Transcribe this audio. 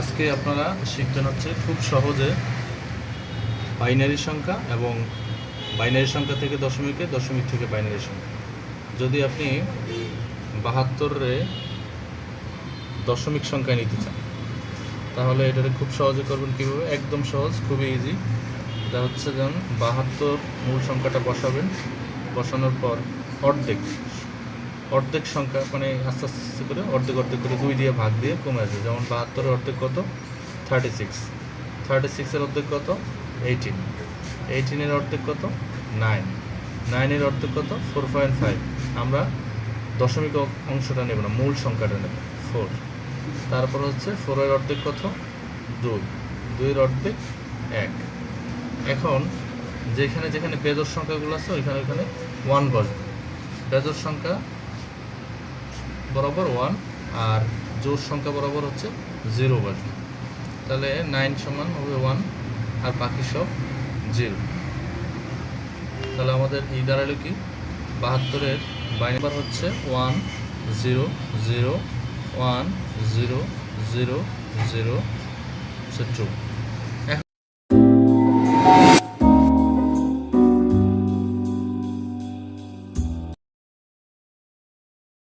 আজকে আপনারা শিখবেন হচ্ছে খুব সহজে বাইনারি সংখ্যা এবং বাইনারি সংখ্যা থেকে দশমিকে, দশমিক থেকে বাইনারি সংখ্যা। যদি আপনি 72-রে দশমিক সংখ্যা নিতে চান তাহলে এটাকে খুব সহজে করবেন কীভাবে? একদম সহজ, খুবই ইজি। এটা হচ্ছে যেমন 72 মূল সংখ্যাটা বসাবেন, বসানোর পর অর্ধেক অর্ধেক সংখ্যা মানে আস্তে আস্তে করে অর্ধেক অর্ধেক করে 2 দিয়ে ভাগ দিয়ে কমে আসবে। যেমন 72-এর অর্ধেক কত? 36। 36-এর অর্ধেক কত? 18। 18-এর অর্ধেক কত? 9। 9-এর অর্ধেক কত? 4.5। আমরা দশমিক অংশটা নেব না, মূল সংখ্যাটা নেব 4। তারপর হচ্ছে 4-এর অর্ধেক কত? 2। 2-এর অর্ধেক 1। এখন যেখানে যেখানে বেজোড় সংখ্যাগুলো আছে ওইখানে ওইখানে 1 বসবে। বেজোড় সংখ্যা বরাবর 1 আর জোড় সংখ্যা বরাবর হচ্ছে 0 বসবে। তাহলে 9 সমান হবে 1 আর বাকি সব 0। তাহলে আমাদের এই দাঁড়ালো কি? 72-এর বাইনারি নাম্বার হচ্ছে 1 0 0 1 0 0 0 2।